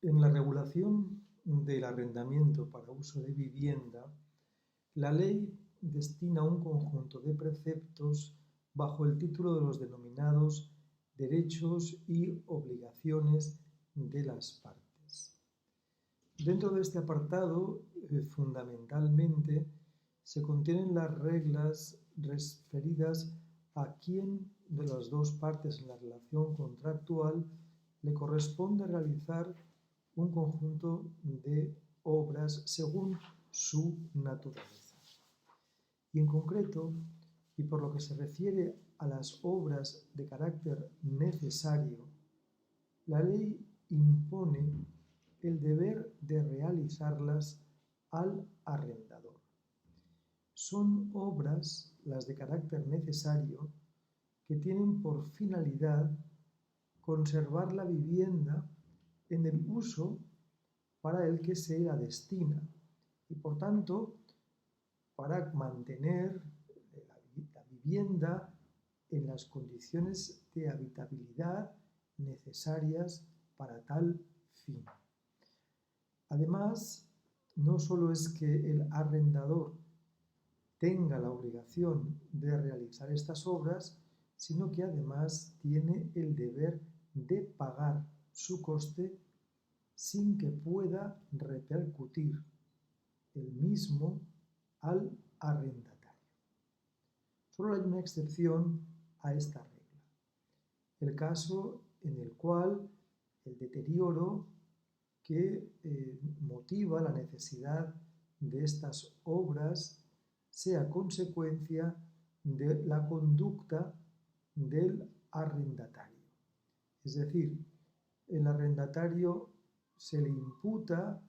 En la regulación del arrendamiento para uso de vivienda, la ley destina un conjunto de preceptos bajo el título de los denominados derechos y obligaciones de las partes. Dentro de este apartado, fundamentalmente, se contienen las reglas referidas a quién de las dos partes en la relación contractual le corresponde realizar un conjunto de obras según su naturaleza. Y en concreto, y por lo que se refiere a las obras de carácter necesario, la ley impone el deber de realizarlas al arrendador. Son obras, las de carácter necesario, que tienen por finalidad conservar la vivienda en el uso para el que se la destina y, por tanto, para mantener la vivienda en las condiciones de habitabilidad necesarias para tal fin. Además, no solo es que el arrendador tenga la obligación de realizar estas obras, sino que además tiene el deber de pagar su coste sin que pueda repercutir el mismo al arrendatario. Solo hay una excepción a esta regla: el caso en el cual el deterioro que motiva la necesidad de estas obras sea consecuencia de la conducta del arrendatario. Es decir, el arrendatario se le imputa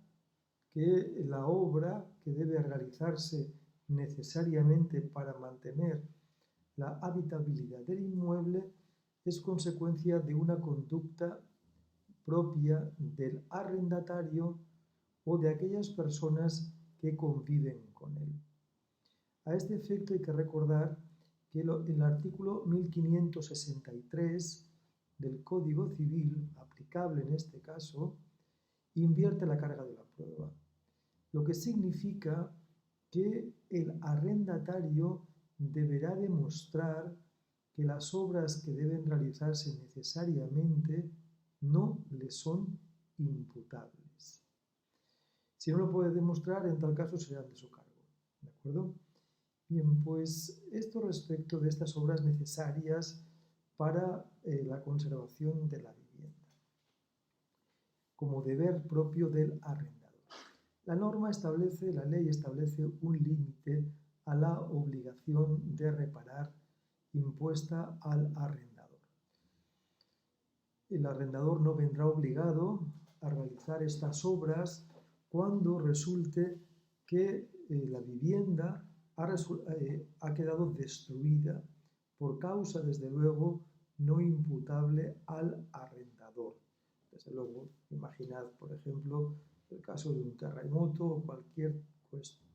que la obra que debe realizarse necesariamente para mantener la habitabilidad del inmueble es consecuencia de una conducta propia del arrendatario o de aquellas personas que conviven con él. A este efecto hay que recordar que el artículo 1563 del Código Civil, aplicable en este caso, invierte la carga de la prueba, lo que significa que el arrendatario deberá demostrar que las obras que deben realizarse necesariamente no le son imputables. Si no lo puede demostrar, en tal caso serán de su cargo. ¿De acuerdo? Bien, pues esto respecto de estas obras necesarias para la conservación de la vivienda, como deber propio del arrendador. La ley establece un límite a la obligación de reparar impuesta al arrendador. El arrendador no vendrá obligado a realizar estas obras cuando resulte que la vivienda ha quedado destruida por causa, desde luego, no imputable al arrendador. Desde luego, imaginad, por ejemplo, el caso de un terremoto o cualquier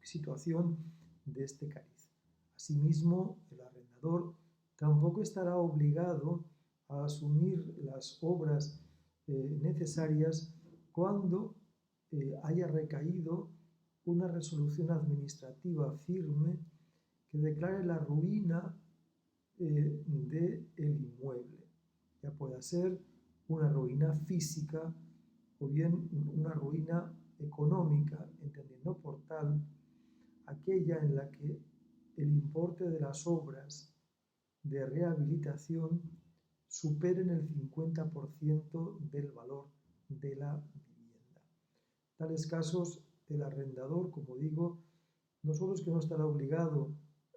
situación de este cariz. Asimismo, el arrendador tampoco estará obligado a asumir las obras necesarias cuando haya recaído una resolución administrativa firme que declare la ruina del inmueble. Ya pueda ser una ruina física o bien una ruina económica, entendiendo por tal aquella en la que el importe de las obras de rehabilitación superen el 50% del valor de la vivienda. En tales casos, el arrendador, como digo, no solo es que no estará obligado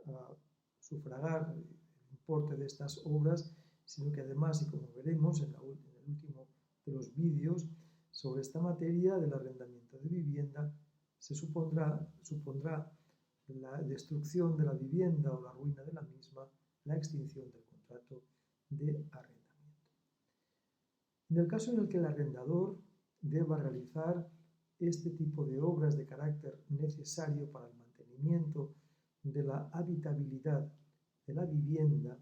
a sufragar el importe de estas obras, sino que además, y como veremos en el último de los vídeos sobre esta materia del arrendamiento de vivienda, se supondrá la destrucción de la vivienda o la ruina de la misma, la extinción del contrato de arrendamiento. En el caso en el que el arrendador deba realizar este tipo de obras de carácter necesario para el mantenimiento de la habitabilidad de la vivienda,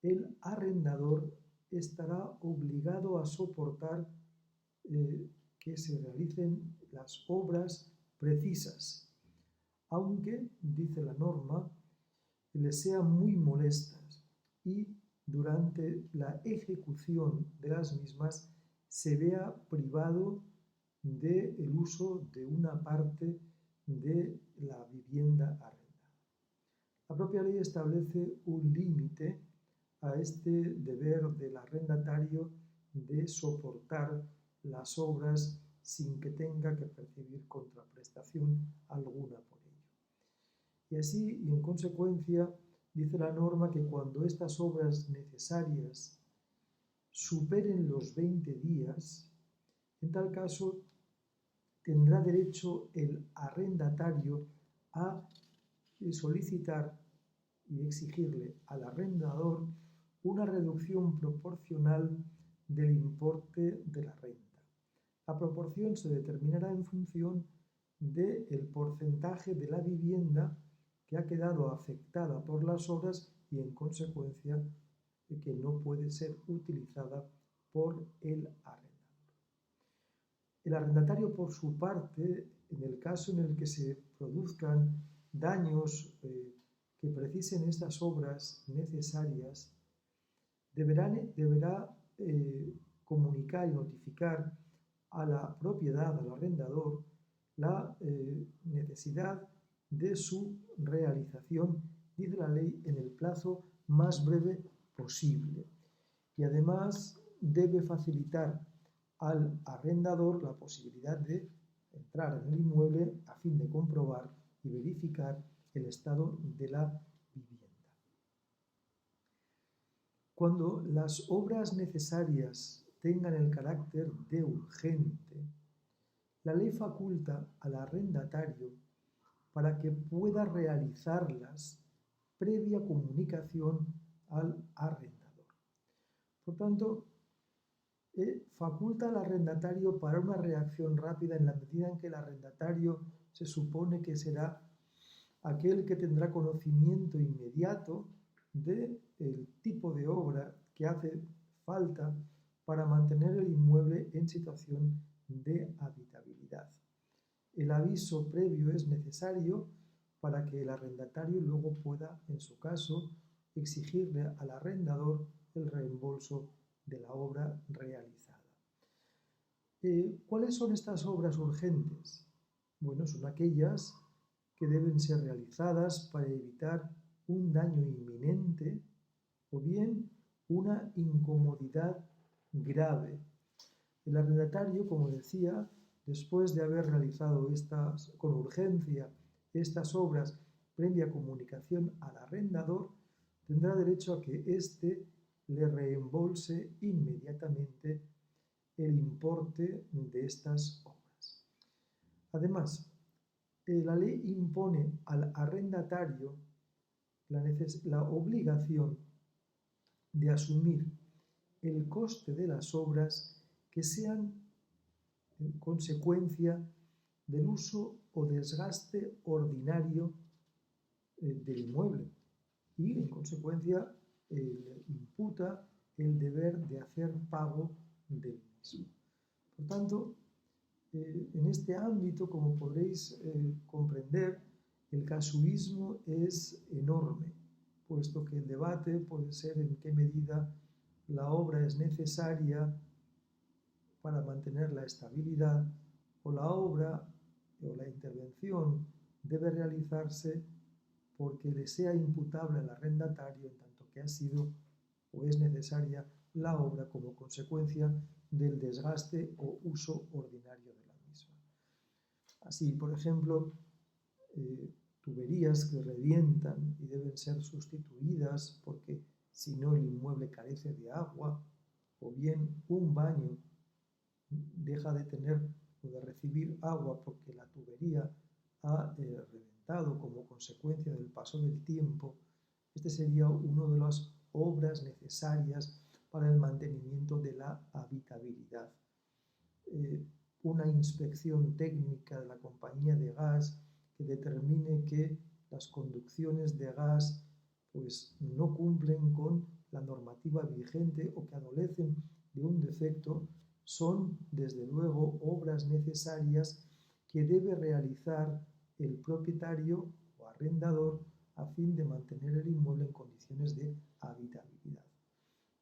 el arrendador estará obligado a soportar que se realicen las obras precisas, aunque, dice la norma, les sean muy molestas y durante la ejecución de las mismas se vea privado del uso de una parte de la vivienda arrendada. La propia ley establece un límite a este deber del arrendatario de soportar las obras sin que tenga que percibir contraprestación alguna por ello. Y así, y en consecuencia, dice la norma que cuando estas obras necesarias superen los 20 días, en tal caso tendrá derecho el arrendatario a solicitar y exigirle al arrendador una reducción proporcional del importe de la renta. La proporción se determinará en función del porcentaje de la vivienda que ha quedado afectada por las obras y en consecuencia que no puede ser utilizada por el arrendador. El arrendatario, por su parte, en el caso en el que se produzcan daños que precisen estas obras necesarias, deberá comunicar y notificar a la propiedad, al arrendador, la necesidad de su realización, dice la ley, en el plazo más breve posible. Y además debe facilitar al arrendador la posibilidad de entrar en el inmueble a fin de comprobar y verificar el estado de la vivienda. Cuando las obras necesarias tengan el carácter de urgente, la ley faculta al arrendatario para que pueda realizarlas previa comunicación al arrendador. Por tanto, faculta al arrendatario para una reacción rápida en la medida en que el arrendatario se supone que será aquel que tendrá conocimiento inmediato del tipo de obra que hace falta para mantener el inmueble en situación de habitabilidad. El aviso previo es necesario para que el arrendatario luego pueda, en su caso, exigirle al arrendador el reembolso de la obra realizada. ¿Cuáles son estas obras urgentes? Bueno, son aquellas que deben ser realizadas para evitar un daño inminente o bien una incomodidad grave. El arrendatario, como decía, después de haber realizado con urgencia estas obras previa comunicación al arrendador, tendrá derecho a que éste le reembolse inmediatamente el importe de estas obras. Además, la ley impone al arrendatario la obligación de asumir el coste de las obras que sean en consecuencia del uso o desgaste ordinario del inmueble y, en consecuencia, imputa el deber de hacer pago del mismo. Por tanto, en este ámbito, como podréis comprender, el casuísmo es enorme, puesto que el debate puede ser en qué medida la obra es necesaria para mantener la estabilidad o la obra o la intervención debe realizarse porque le sea imputable al arrendatario en tanto que ha sido o es necesaria la obra como consecuencia del desgaste o uso ordinario de la misma. Así, por ejemplo, tuberías que revientan y deben ser sustituidas porque si no el inmueble carece de agua, o bien un baño deja de tener o de recibir agua porque la tubería ha reventado como consecuencia del paso del tiempo. Este sería una de las obras necesarias para el mantenimiento de la habitabilidad. Una inspección técnica de la compañía de gas que determine que las conducciones de gas pues, no cumplen con la normativa vigente o que adolecen de un defecto son, desde luego, obras necesarias que debe realizar el propietario o arrendador a fin de mantener el inmueble en condiciones de habitabilidad.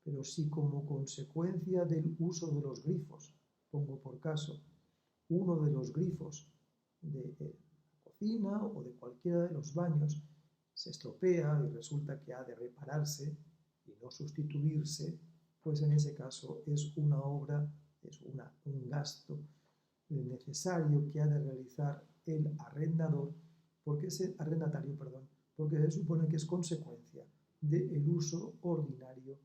Pero si como consecuencia del uso de los grifos, pongo por caso, uno de los grifos de la cocina o de cualquiera de los baños se estropea y resulta que ha de repararse y no sustituirse, pues en ese caso es una obra, es un gasto necesario que ha de realizar el arrendador, porque ese arrendatario, porque se supone que es consecuencia del uso ordinario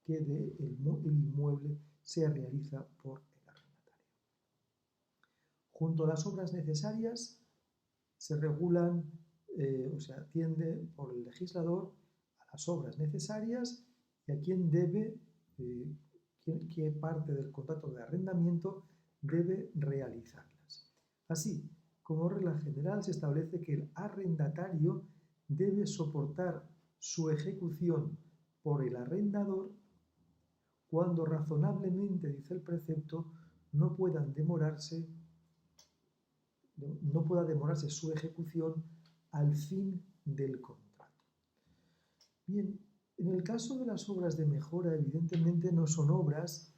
que el inmueble se realiza por el arrendatario. Junto a las obras necesarias se regulan, se atiende por el legislador a las obras necesarias y a quién debe, qué parte del contrato de arrendamiento debe realizarlas. Así, como regla general, se establece que el arrendatario debe soportar su ejecución por el arrendador cuando razonablemente, dice el precepto, no pueda demorarse su ejecución al fin del contrato. Bien, en el caso de las obras de mejora, evidentemente no son obras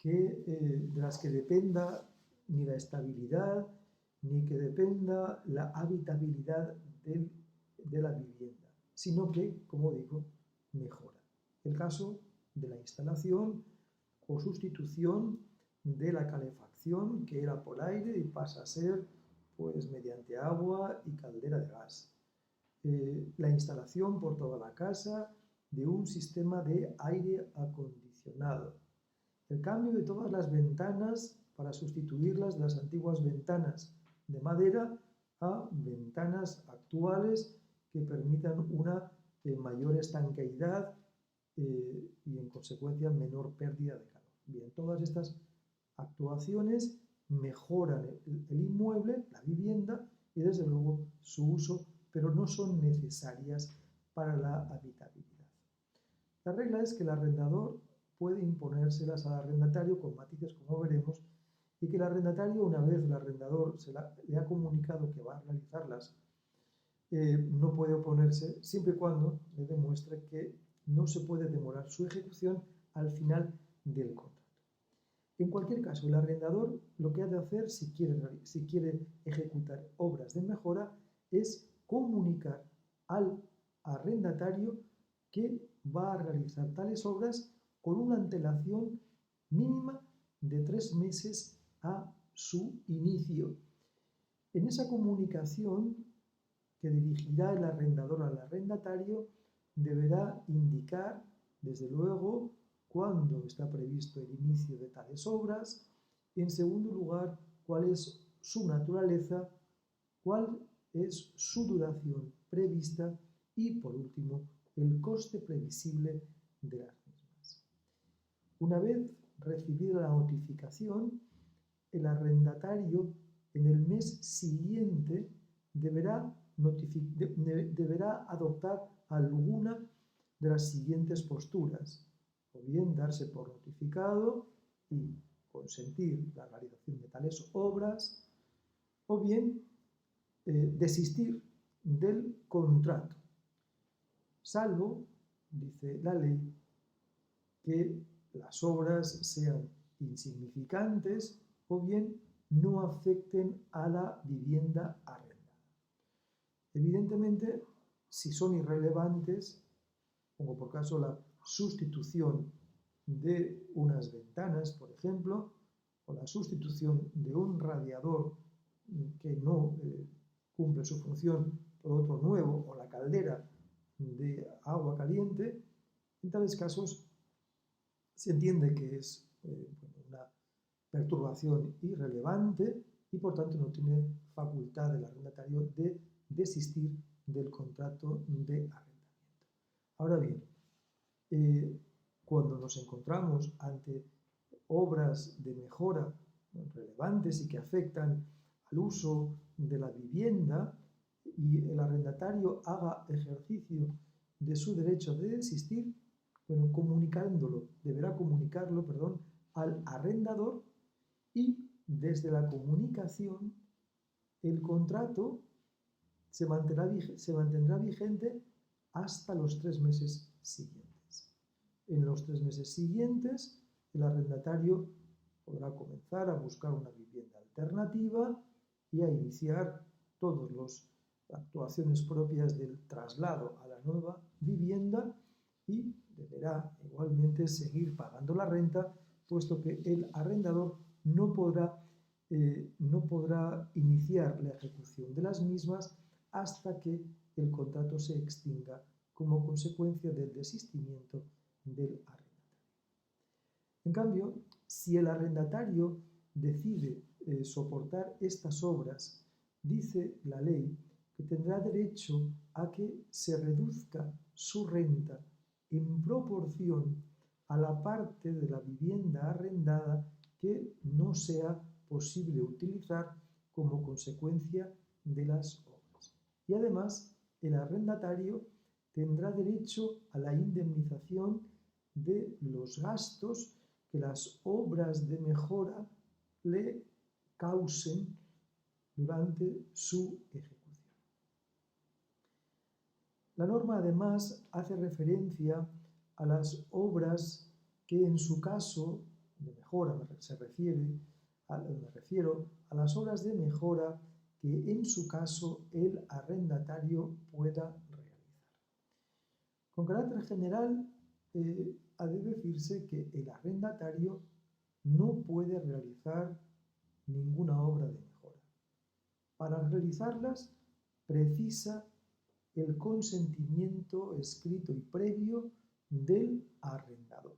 de las que dependa ni la estabilidad, ni que dependa la habitabilidad de la vivienda, sino que, como digo, mejora. El caso de la instalación o sustitución de la calefacción, que era por aire y pasa a ser pues mediante agua y caldera de gas. La instalación por toda la casa de un sistema de aire acondicionado. El cambio de todas las ventanas para sustituirlas de las antiguas ventanas de madera a ventanas actuales que permitan una mayor estanqueidad y en consecuencia menor pérdida de calor. Bien, todas estas actuaciones mejoran el inmueble, la vivienda y desde luego su uso, pero no son necesarias para la habitabilidad. La regla es que el arrendador puede imponérselas al arrendatario con matices, como veremos, y que el arrendatario, una vez el arrendador le ha comunicado que va a realizarlas, no puede oponerse siempre y cuando le demuestre que no se puede demorar su ejecución al final del contrato. En cualquier caso, el arrendador lo que ha de hacer si quiere ejecutar obras de mejora es comunicar al arrendatario que va a realizar tales obras con una antelación mínima de 3 meses a su inicio. En esa comunicación que dirigirá el arrendador al arrendatario deberá indicar, desde luego, cuándo está previsto el inicio de tales obras, en segundo lugar, cuál es su naturaleza, cuál es su duración prevista y, por último, el coste previsible de las mismas. Una vez recibida la notificación, el arrendatario en el mes siguiente deberá adoptar alguna de las siguientes posturas, o bien darse por notificado y consentir la realización de tales obras, o bien desistir del contrato, salvo, dice la ley, que las obras sean insignificantes o bien no afecten a la vivienda arrendada. Evidentemente, si son irrelevantes, como por caso la sustitución de unas ventanas, por ejemplo, o la sustitución de un radiador que no cumple su función por otro nuevo, o la caldera de agua caliente, en tales casos se entiende que es una perturbación irrelevante y por tanto no tiene facultad el arrendatario de desistir del contrato de arrendamiento. Ahora bien, cuando nos encontramos ante obras de mejora relevantes y que afectan al uso de la vivienda y el arrendatario haga ejercicio de su derecho de desistir, deberá comunicarlo al arrendador y desde la comunicación el contrato se mantendrá vigente hasta los 3 meses siguientes. En los 3 meses siguientes, el arrendatario podrá comenzar a buscar una vivienda alternativa y a iniciar todas las actuaciones propias del traslado a la nueva vivienda y deberá igualmente seguir pagando la renta, puesto que el arrendador no podrá iniciar la ejecución de las mismas hasta que el contrato se extinga como consecuencia del desistimiento del arrendatario. En cambio, si el arrendatario decide soportar estas obras, dice la ley que tendrá derecho a que se reduzca su renta en proporción a la parte de la vivienda arrendada que no sea posible utilizar como consecuencia de las obras. Y además, el arrendatario tendrá derecho a la indemnización de los gastos que las obras de mejora le causen durante su ejecución. La norma además hace referencia a las obras que en su caso de mejora, me refiero a las obras de mejora que en su caso el arrendatario pueda realizar. Con carácter general, ha de decirse que el arrendatario no puede realizar ninguna obra de mejora. Para realizarlas precisa el consentimiento escrito y previo del arrendador.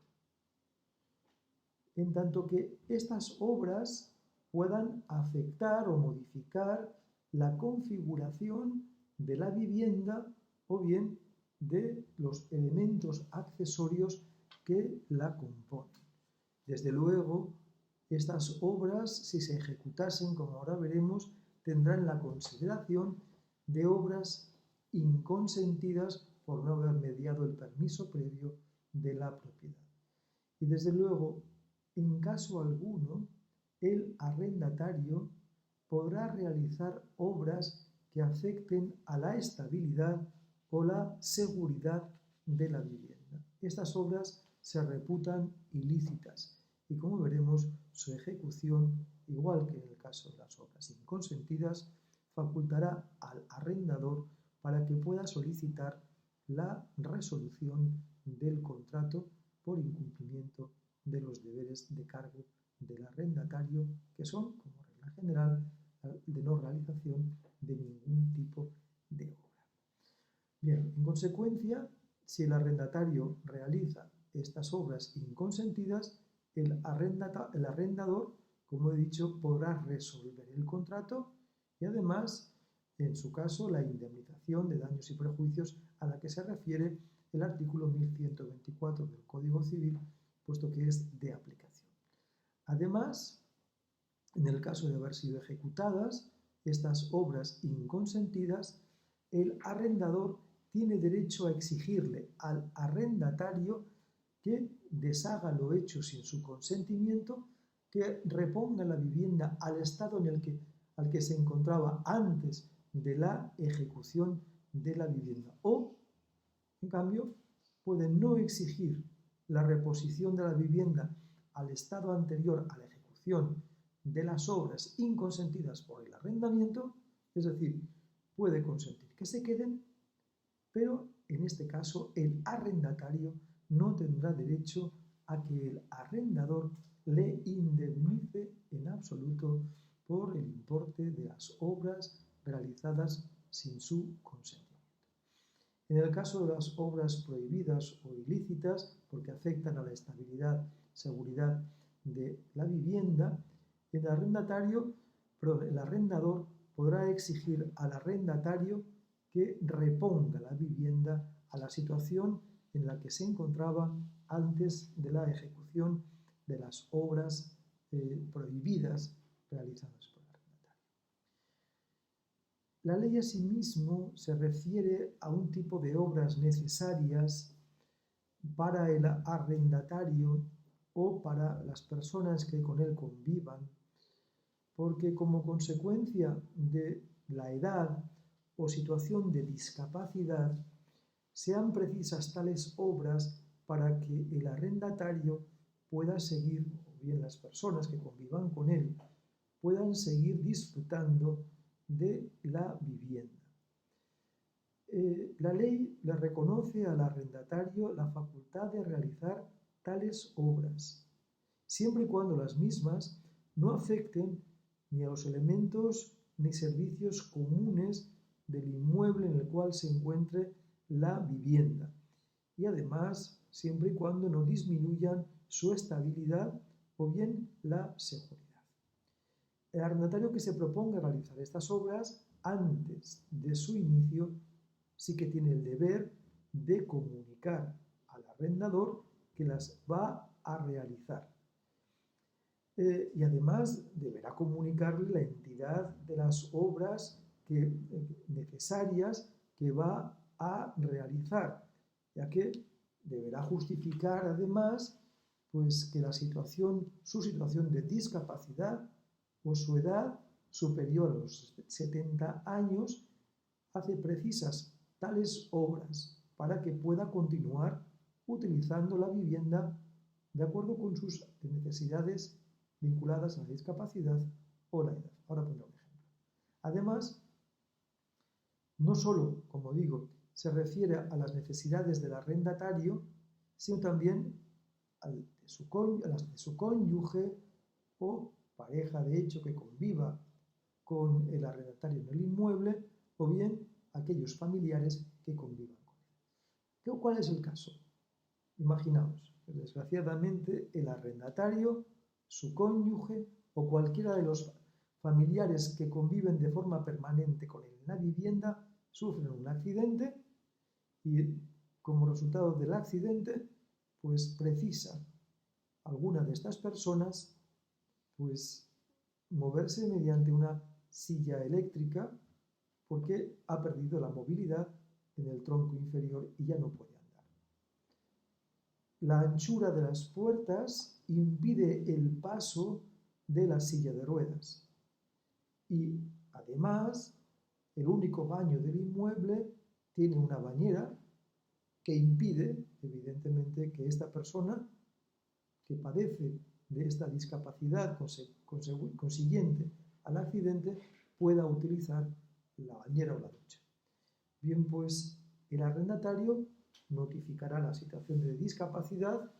En tanto que estas obras puedan afectar o modificar la configuración de la vivienda o bien de los elementos accesorios que la componen. Desde luego, estas obras, si se ejecutasen, como ahora veremos, tendrán la consideración de obras inconsentidas por no haber mediado el permiso previo de la propiedad. Y desde luego, en caso alguno, el arrendatario podrá realizar obras que afecten a la estabilidad o la seguridad de la vivienda. Estas obras se reputan ilícitas y, como veremos, su ejecución, igual que en el caso de las obras inconsentidas, facultará al arrendador para que pueda solicitar la resolución del contrato por incumplimiento de los deberes de cargo del arrendatario, que son, como regla general, de no realización de ningún tipo de obra. Bien, en consecuencia, si el arrendatario realiza estas obras inconsentidas, el arrendador, como he dicho, podrá resolver el contrato y además, en su caso, la indemnización de daños y perjuicios a la que se refiere el artículo 1124 del Código Civil, puesto que es de aplicación. Además, en el caso de haber sido ejecutadas estas obras inconsentidas, el arrendador tiene derecho a exigirle al arrendatario que deshaga lo hecho sin su consentimiento, que reponga la vivienda al estado al que se encontraba antes de la ejecución de la vivienda. O, en cambio, puede no exigir la reposición de la vivienda al estado anterior a la ejecución de las obras inconsentidas por el arrendamiento, es decir, puede consentir que se queden, pero en este caso el arrendatario no tendrá derecho a que el arrendador le indemnice en absoluto por el importe de las obras realizadas sin su consentimiento. En el caso de las obras prohibidas o ilícitas, porque afectan a la estabilidad, seguridad de la vivienda, el arrendador podrá exigir al arrendatario que reponga la vivienda a la situación en la que se encontraba antes de la ejecución de las obras prohibidas realizadas por el arrendatario. La ley asimismo se refiere a un tipo de obras necesarias para el arrendatario o para las personas que con él convivan, porque como consecuencia de la edad o situación de discapacidad, sean precisas tales obras para que el arrendatario pueda seguir, o bien las personas que convivan con él, puedan seguir disfrutando de la vivienda. La ley le reconoce al arrendatario la facultad de realizar tales obras, siempre y cuando las mismas no afecten ni a los elementos ni servicios comunes del inmueble en el cual se encuentre la vivienda, y además siempre y cuando no disminuyan su estabilidad o bien la seguridad. El arrendatario que se proponga realizar estas obras antes de su inicio sí que tiene el deber de comunicar al arrendador que las va a realizar. Y además deberá comunicarle la entidad de las obras necesarias que va a realizar, ya que deberá justificar además pues, que su situación de discapacidad o su edad superior a los 70 años hace precisas tales obras para que pueda continuar utilizando la vivienda de acuerdo con sus necesidades vinculadas a la discapacidad o la edad. Ahora pondré un ejemplo. Además, no solo, como digo, se refiere a las necesidades del arrendatario, sino también a las de su cónyuge o pareja de hecho que conviva con el arrendatario en el inmueble, o bien aquellos familiares que convivan con él. ¿Cuál es el caso? Imaginaos, desgraciadamente el arrendatario, su cónyuge o cualquiera de los familiares que conviven de forma permanente con él en la vivienda sufren un accidente y como resultado del accidente pues precisa alguna de estas personas pues moverse mediante una silla eléctrica porque ha perdido la movilidad en el tronco inferior y ya no puede andar. La anchura de las puertas impide el paso de la silla de ruedas y además el único baño del inmueble tiene una bañera que impide evidentemente que esta persona que padece de esta discapacidad consiguiente al accidente pueda utilizar la bañera o la ducha. Bien, pues el arrendatario notificará la situación de discapacidad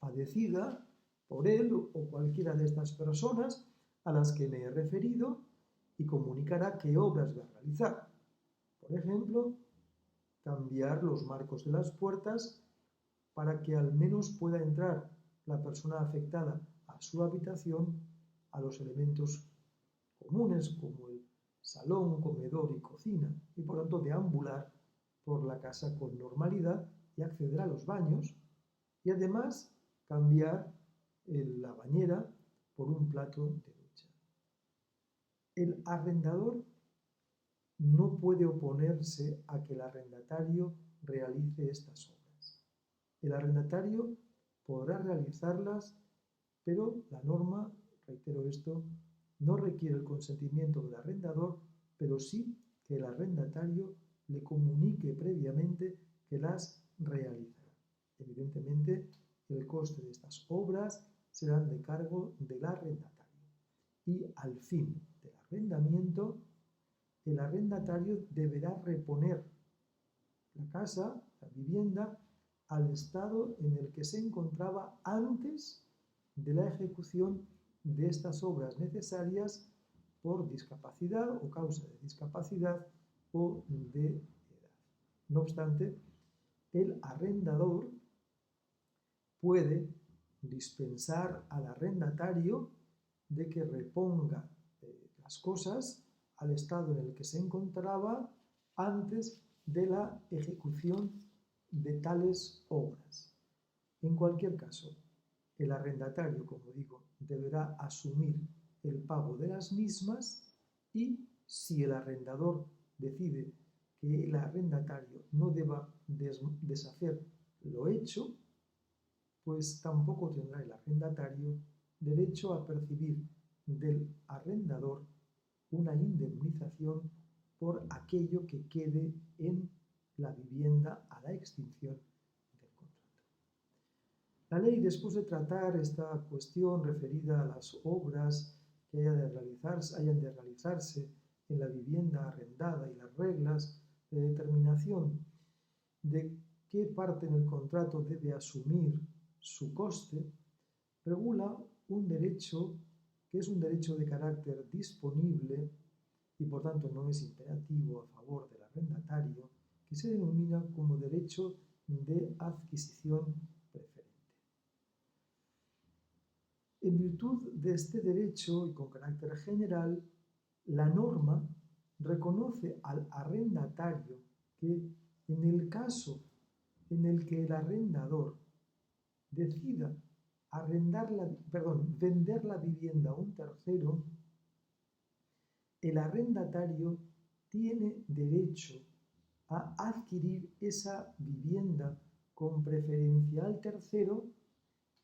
padecida por él o cualquiera de estas personas a las que me he referido y comunicará qué obras va a realizar. Por ejemplo, cambiar los marcos de las puertas para que al menos pueda entrar la persona afectada a su habitación a los elementos comunes como el salón, comedor y cocina, y por tanto deambular por la casa con normalidad y acceder a los baños, y además cambiar la bañera por un plato de ducha. El arrendador no puede oponerse a que el arrendatario realice estas obras. El arrendatario podrá realizarlas, pero la norma, reitero esto, no requiere el consentimiento del arrendador, pero sí que el arrendatario le comunique previamente que las realizará. Evidentemente, el coste de estas obras serán de cargo del arrendatario. Y al fin del arrendamiento, el arrendatario deberá reponer la casa, la vivienda, al estado en el que se encontraba antes de la ejecución de estas obras necesarias por discapacidad o causa de discapacidad o de edad. No obstante, el arrendador puede dispensar al arrendatario de que reponga las cosas al estado en el que se encontraba antes de la ejecución de tales obras. En cualquier caso, el arrendatario, como digo, deberá asumir el pago de las mismas y si el arrendador decide que el arrendatario no deba deshacer lo hecho, pues tampoco tendrá el arrendatario derecho a percibir del arrendador una indemnización por aquello que quede en la vivienda a la extinción del contrato. La ley, después de tratar esta cuestión referida a las obras que hayan de realizarse en la vivienda arrendada y las reglas de determinación de qué parte en el contrato debe asumir su coste, regula un derecho que es un derecho de carácter disponible y por tanto no es imperativo a favor del arrendatario, que se denomina como derecho de adquisición preferente. En virtud de este derecho y con carácter general, la norma reconoce al arrendatario que en el caso en el que el arrendador decida vender la vivienda a un tercero, el arrendatario tiene derecho a adquirir esa vivienda con preferencia al tercero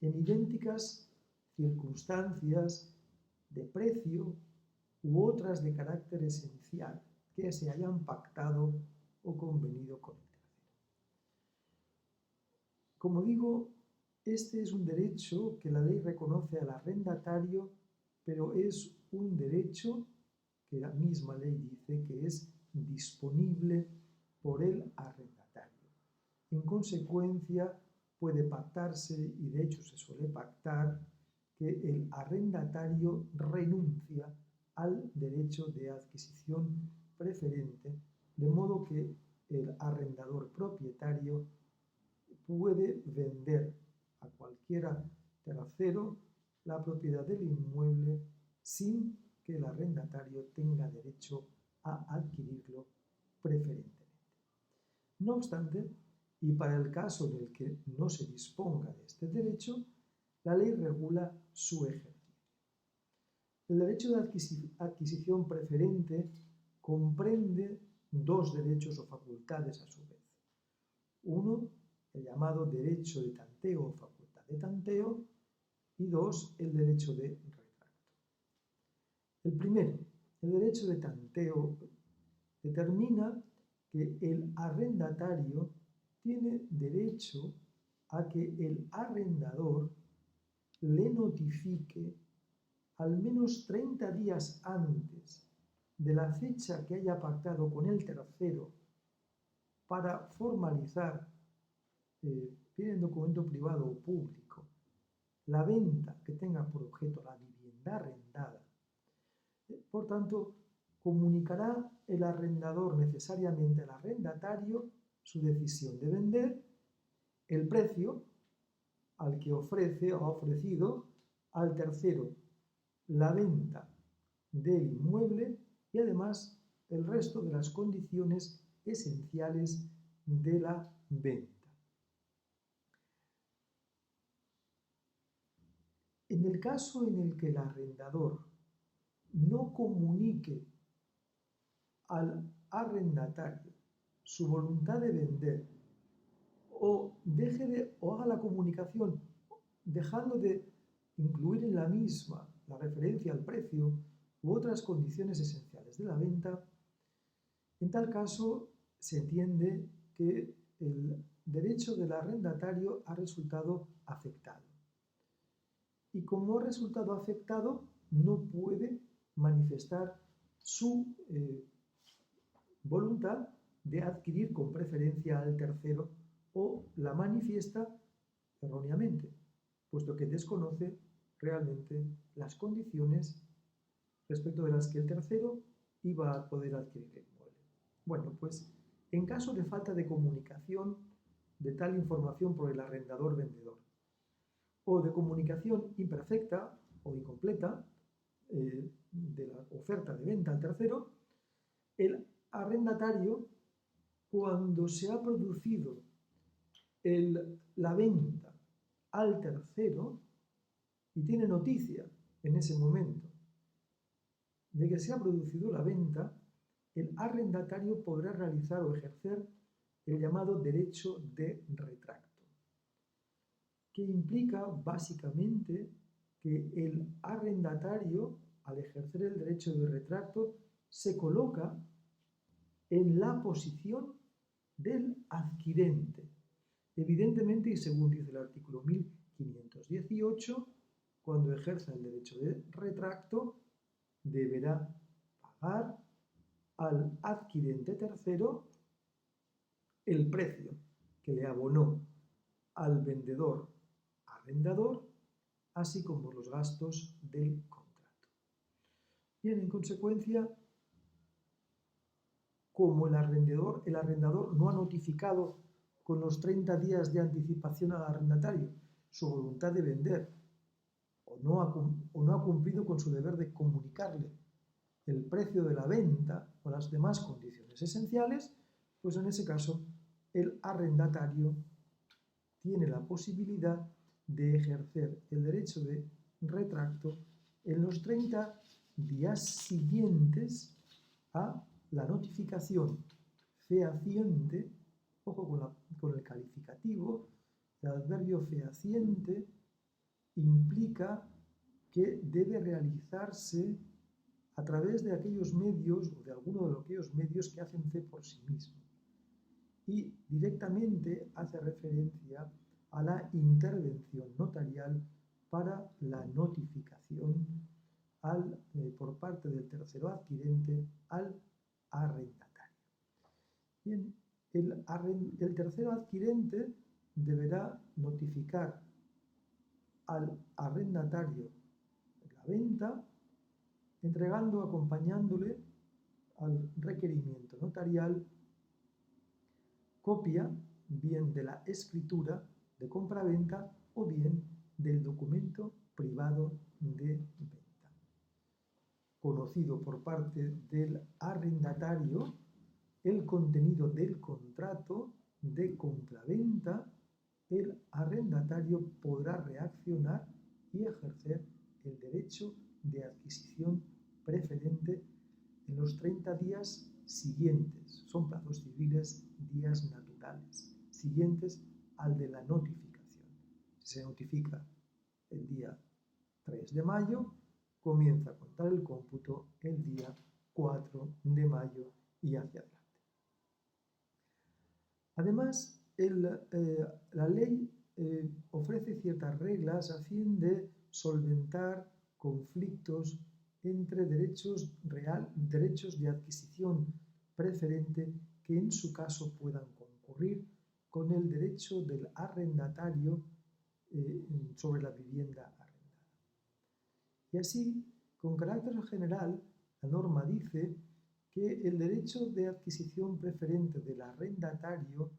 en idénticas circunstancias de precio u otras de carácter esencial que se hayan pactado o convenido con el tercero. Como digo, este es un derecho que la ley reconoce al arrendatario, pero es un derecho que la misma ley dice que es disponible por el arrendatario. En consecuencia, puede pactarse, y de hecho se suele pactar, que el arrendatario renuncia al derecho de adquisición preferente, de modo que el arrendador propietario puede vender a cualquiera tercero la propiedad del inmueble sin que el arrendatario tenga derecho a adquirirlo preferentemente. No obstante, y para el caso en el que no se disponga de este derecho, la ley regula su ejercicio. El derecho de adquisición preferente comprende dos derechos o facultades a su vez. Uno, el llamado derecho de tanteo o facultad de tanteo, y dos, el derecho de retracto. El primero, el derecho de tanteo, determina que el arrendatario tiene derecho a que el arrendador le notifique al menos 30 días antes de la fecha que haya pactado con el tercero para formalizar, bien en documento privado o público, la venta que tenga por objeto la vivienda arrendada. Por tanto, comunicará el arrendador necesariamente al arrendatario su decisión de vender, el precio al que ofrece o ha ofrecido al tercero la venta del inmueble y además el resto de las condiciones esenciales de la venta. En el caso en el que el arrendador no comunique al arrendatario su voluntad de vender o haga la comunicación dejando de incluir en la misma la referencia al precio u otras condiciones esenciales de la venta, en tal caso se entiende que el derecho del arrendatario ha resultado afectado. Y como ha resultado afectado, no puede manifestar su voluntad de adquirir con preferencia al tercero o la manifiesta erróneamente, puesto que desconoce realmente las condiciones respecto de las que el tercero iba a poder adquirir el inmueble. Bueno, pues en caso de falta de comunicación de tal información por el arrendador vendedor o de comunicación imperfecta o incompleta de la oferta de venta al tercero, el arrendatario, cuando se ha producido la venta al tercero y tiene noticia en ese momento de que se ha producido la venta, el arrendatario podrá realizar o ejercer el llamado derecho de retracto, que implica básicamente que el arrendatario al ejercer el derecho de retracto, se coloca en la posición del adquirente. Evidentemente, y según dice el artículo 1518, cuando ejerza el derecho de retracto, deberá pagar al adquirente tercero el precio que le abonó al vendedor arrendador, así como los gastos del contrato. Bien, en consecuencia, como el arrendador no ha notificado con los 30 días de anticipación al arrendatario su voluntad de vender o no ha cumplido con su deber de comunicarle el precio de la venta o las demás condiciones esenciales, pues en ese caso el arrendatario tiene la posibilidad de ejercer el derecho de retracto en los 30 días siguientes a la notificación fehaciente. Ojo con el calificativo. El adverbio fehaciente implica que debe realizarse a través de aquellos medios o de alguno de aquellos medios que hacen fe por sí mismos. Y directamente hace referencia a la intervención notarial para la notificación por parte del tercero adquirente al arrendatario. Bien, el tercero adquirente deberá notificar al arrendatario la venta, acompañándole al requerimiento notarial copia bien de la escritura de compraventa o bien del documento privado de venta, conocido por parte del arrendatario el contenido del contrato de compraventa. El arrendatario podrá reaccionar y ejercer el derecho de adquisición preferente en los 30 días siguientes. Son plazos civiles, días naturales, siguientes al de la notificación. Si se notifica el día 3 de mayo, comienza a contar el cómputo el día 4 de mayo y hacia adelante. Además, la ley ofrece ciertas reglas a fin de solventar conflictos entre derechos de adquisición preferente que en su caso puedan concurrir con el derecho del arrendatario sobre la vivienda arrendada. Y así, con carácter general, la norma dice que el derecho de adquisición preferente del arrendatario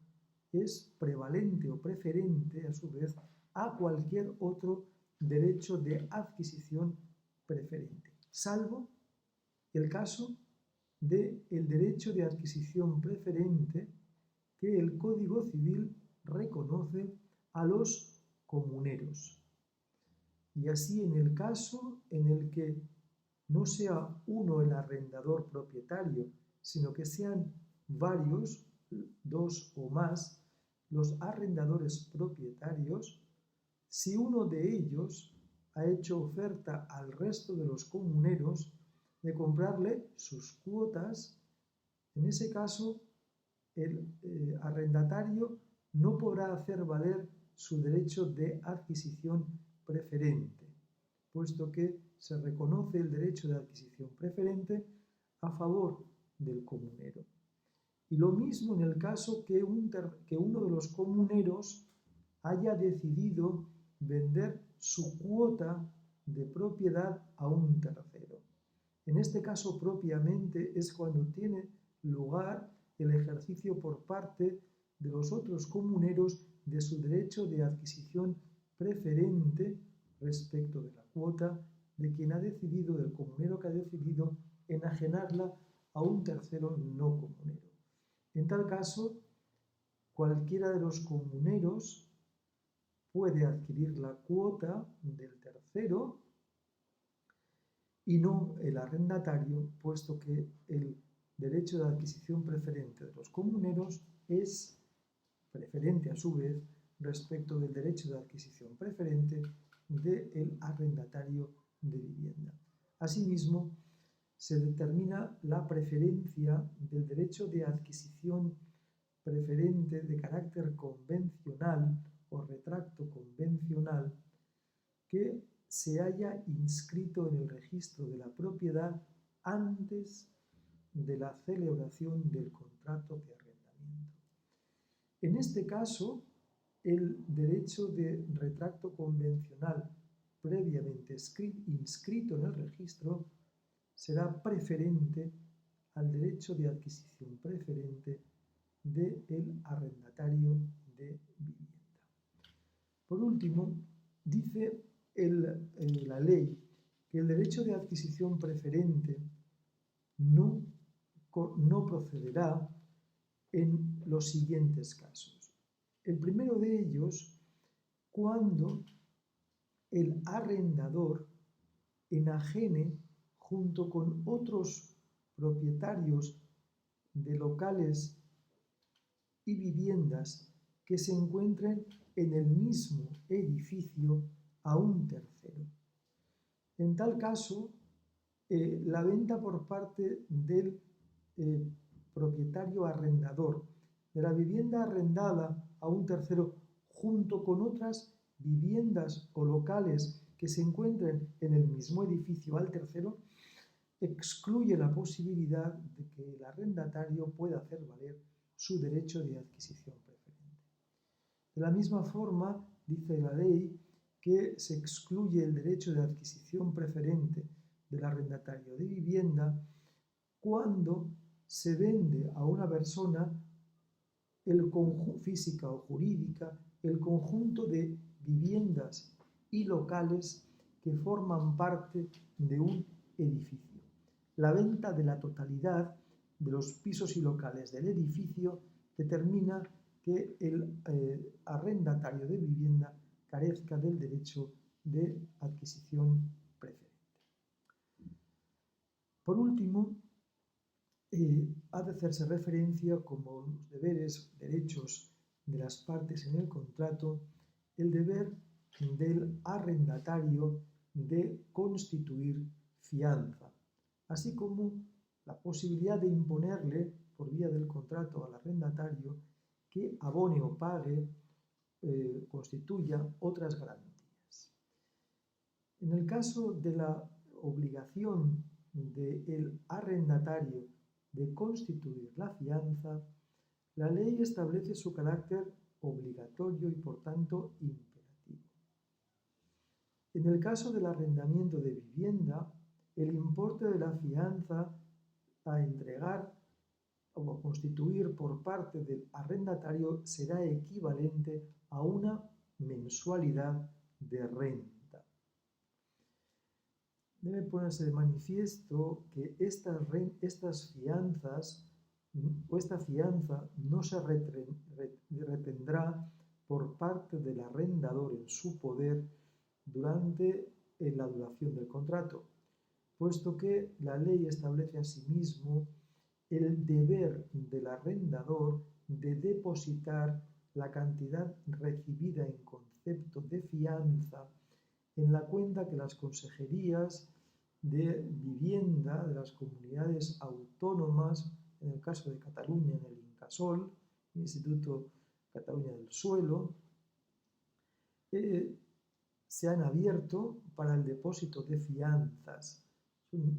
es prevalente o preferente, a su vez, a cualquier otro derecho de adquisición preferente, salvo el caso del derecho de adquisición preferente que el Código Civil reconoce a los comuneros. Y así, en el caso en el que no sea uno el arrendador propietario, sino que sean varios, 2 o más, los arrendadores propietarios, si uno de ellos ha hecho oferta al resto de los comuneros de comprarle sus cuotas, en ese caso el arrendatario no podrá hacer valer su derecho de adquisición preferente, puesto que se reconoce el derecho de adquisición preferente a favor del comunero. Y lo mismo en el caso que uno de los comuneros haya decidido vender su cuota de propiedad a un tercero. En este caso propiamente es cuando tiene lugar el ejercicio por parte de los otros comuneros de su derecho de adquisición preferente respecto de la cuota de quien ha decidido, del comunero que ha decidido enajenarla a un tercero no comunero. En tal caso, cualquiera de los comuneros puede adquirir la cuota del tercero y no el arrendatario, puesto que el derecho de adquisición preferente de los comuneros es preferente a su vez respecto del derecho de adquisición preferente del arrendatario de vivienda. Asimismo, se determina la preferencia del derecho de adquisición preferente de carácter convencional o retracto convencional que se haya inscrito en el registro de la propiedad antes de la celebración del contrato de arrendamiento. En este caso, el derecho de retracto convencional previamente inscrito en el registro será preferente al derecho de adquisición preferente del arrendatario de vivienda. Por último, dice la ley que el derecho de adquisición preferente no procederá en los siguientes casos. El primero de ellos, cuando el arrendador enajene junto con otros propietarios de locales y viviendas que se encuentren en el mismo edificio a un tercero. En tal caso, la venta por parte del propietario arrendador de la vivienda arrendada a un tercero junto con otras viviendas o locales que se encuentren en el mismo edificio al tercero, excluye la posibilidad de que el arrendatario pueda hacer valer su derecho de adquisición preferente. De la misma forma, dice la ley que se excluye el derecho de adquisición preferente del arrendatario de vivienda cuando se vende a una persona física o jurídica el conjunto de viviendas y locales que forman parte de un edificio. La venta de la totalidad de los pisos y locales del edificio determina que el arrendatario de vivienda carezca del derecho de adquisición preferente. Por último, ha de hacerse referencia como los deberes, derechos de las partes en el contrato, el deber del arrendatario de constituir fianza, así como la posibilidad de imponerle por vía del contrato al arrendatario que abone o pague, constituya otras garantías. En el caso de la obligación del arrendatario de constituir la fianza, la ley establece su carácter obligatorio y por tanto imperativo. En el caso del arrendamiento de vivienda, el importe de la fianza a entregar o a constituir por parte del arrendatario será equivalente a una mensualidad de renta. Debe ponerse de manifiesto que estas fianzas o esta fianza no se retendrá por parte del arrendador en su poder durante la duración del contrato, puesto que la ley establece asimismo el deber del arrendador de depositar la cantidad recibida en concepto de fianza en la cuenta que las consejerías de vivienda de las comunidades autónomas, en el caso de Cataluña en el Incasòl, Instituto Cataluña del Suelo, se han abierto para el depósito de fianzas.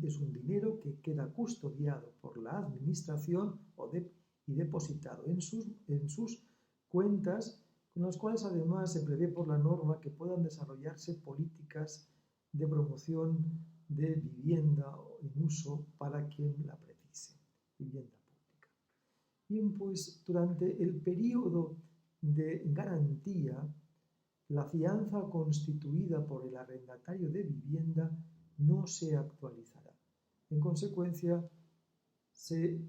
Es un dinero que queda custodiado por la administración y depositado en sus cuentas, con las cuales además se prevé por la norma que puedan desarrollarse políticas de promoción de vivienda en uso para quien la precise, vivienda pública. Bien, pues durante el periodo de garantía, la fianza constituida por el arrendatario de vivienda no se actualizará. En consecuencia, se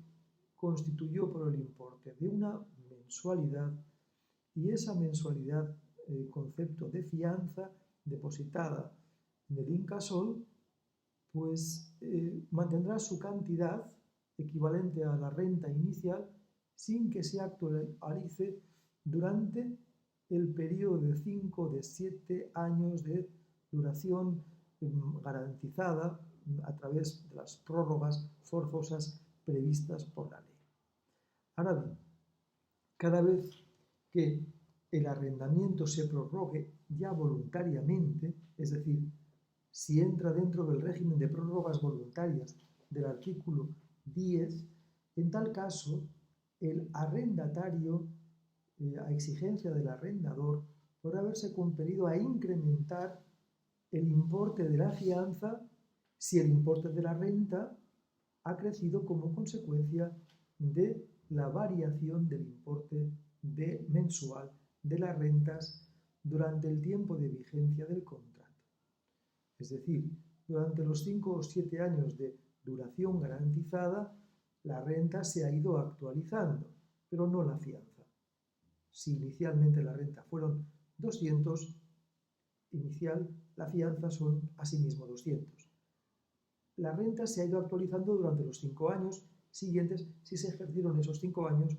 constituyó por el importe de una mensualidad y esa mensualidad, concepto de fianza depositada en el Incasòl, pues mantendrá su cantidad equivalente a la renta inicial sin que se actualice durante el periodo de 5 o de 7 años de duración garantizada a través de las prórrogas forzosas previstas por la ley. Ahora bien, cada vez que el arrendamiento se prorrogue ya voluntariamente, es decir, si entra dentro del régimen de prórrogas voluntarias del artículo 10, en tal caso, el arrendatario, a exigencia del arrendador, podrá verse compelido a incrementar el importe de la fianza si el importe de la renta ha crecido como consecuencia de la variación del importe mensual de las rentas durante el tiempo de vigencia del contrato. Es decir, durante los 5 o 7 años de duración garantizada, la renta se ha ido actualizando, pero no la fianza. Si inicialmente la renta fueron 200, la fianza son asimismo 200. La renta se ha ido actualizando durante los 5 años siguientes si se ejercieron esos 5 años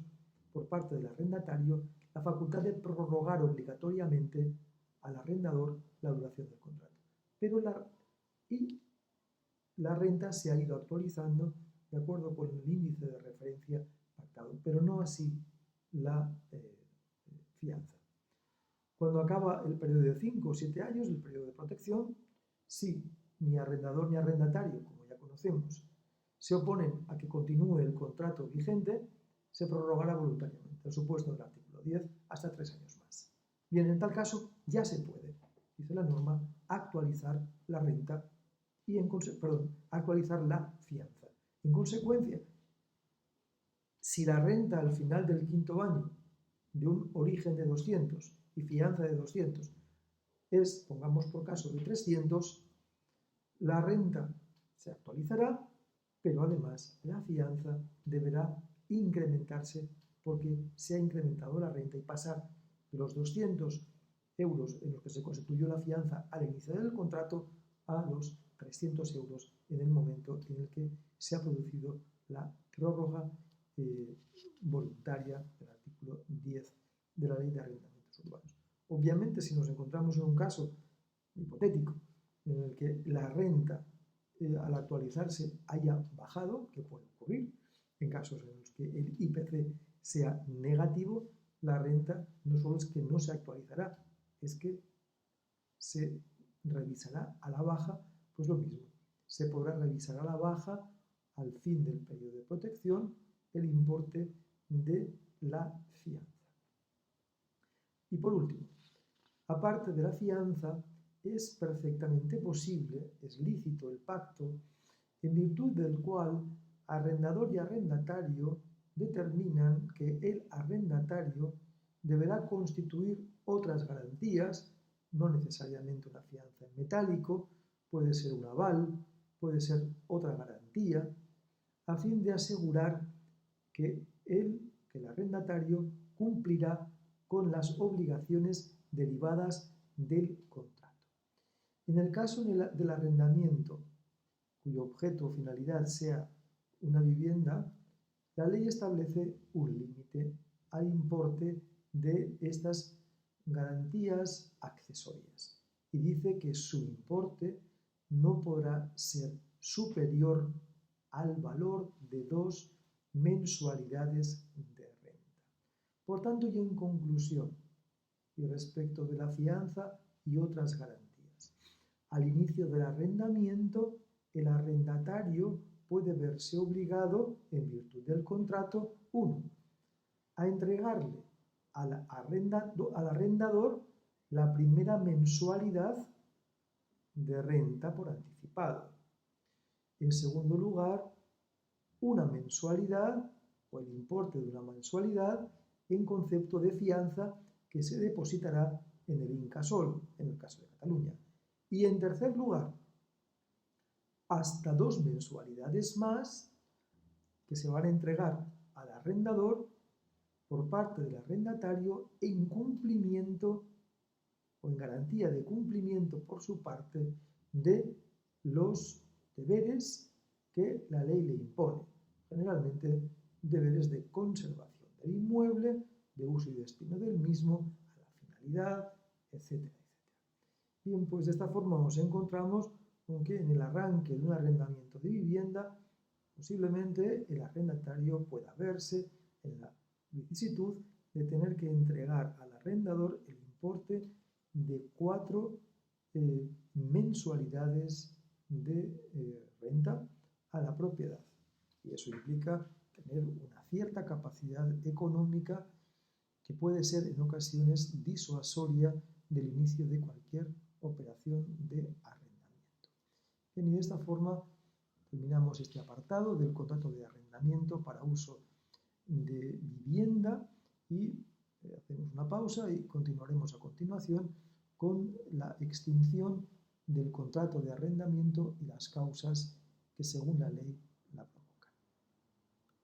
por parte del arrendatario la facultad de prorrogar obligatoriamente al arrendador la duración del contrato. Pero la renta se ha ido actualizando de acuerdo con el índice de referencia pactado, pero no así la fianza. Cuando acaba el periodo de 5 o 7 años, el periodo de protección, si ni arrendador ni arrendatario, como ya conocemos, se oponen a que continúe el contrato vigente, se prorrogará voluntariamente el supuesto del artículo 10 hasta 3 años más. Bien, en tal caso ya se puede, dice la norma, actualizar la renta y actualizar la fianza. En consecuencia, si la renta al final del 5.º año de un origen de 200 y fianza de 200 es, pongamos por caso, de 300, la renta se actualizará, pero además la fianza deberá incrementarse porque se ha incrementado la renta y pasar de los 200 euros en los que se constituyó la fianza al inicio del contrato a los 300 euros en el momento en el que se ha producido la prórroga voluntaria del artículo 10 de la Ley de Arrendamientos Urbanos. Obviamente, si nos encontramos en un caso hipotético en el que la renta al actualizarse haya bajado, que puede ocurrir en casos en los que el IPC sea negativo, la renta no solo es que no se actualizará, es que se revisará a la baja, pues lo mismo, se podrá revisar a la baja al fin del periodo de protección el importe de la fianza. Y por último, aparte de la fianza, es perfectamente posible, es lícito el pacto, en virtud del cual arrendador y arrendatario determinan que el arrendatario deberá constituir otras garantías, no necesariamente una fianza en metálico, puede ser un aval, puede ser otra garantía, a fin de asegurar que el arrendatario cumplirá con las obligaciones derivadas del contrato. En el caso del arrendamiento, cuyo objeto o finalidad sea una vivienda, la ley establece un límite al importe de estas garantías accesorias y dice que su importe no podrá ser superior al valor de 2 mensualidades de renta. Por tanto, y en conclusión, y respecto de la fianza y otras garantías, al inicio del arrendamiento, el arrendatario puede verse obligado, en virtud del contrato, 1. A entregarle al arrendador la primera mensualidad de renta por anticipado. En segundo lugar, una mensualidad o el importe de una mensualidad en concepto de fianza que se depositará en el Incasòl, en el caso de Cataluña. Y en tercer lugar, hasta 2 mensualidades más que se van a entregar al arrendador por parte del arrendatario en cumplimiento o en garantía de cumplimiento por su parte de los deberes que la ley le impone. Generalmente deberes de conservación del inmueble, de uso y destino del mismo, a la finalidad, etcétera, etcétera. Bien, pues de esta forma nos encontramos aunque en el arranque de un arrendamiento de vivienda, posiblemente el arrendatario pueda verse en la vicisitud de tener que entregar al arrendador el importe de 4 mensualidades de renta a la propiedad. Y eso implica tener una cierta capacidad económica que puede ser en ocasiones disuasoria del inicio de cualquier operación de arrendamiento. Bien, y de esta forma terminamos este apartado del contrato de arrendamiento para uso de vivienda y hacemos una pausa y continuaremos a continuación con la extinción del contrato de arrendamiento y las causas que según la ley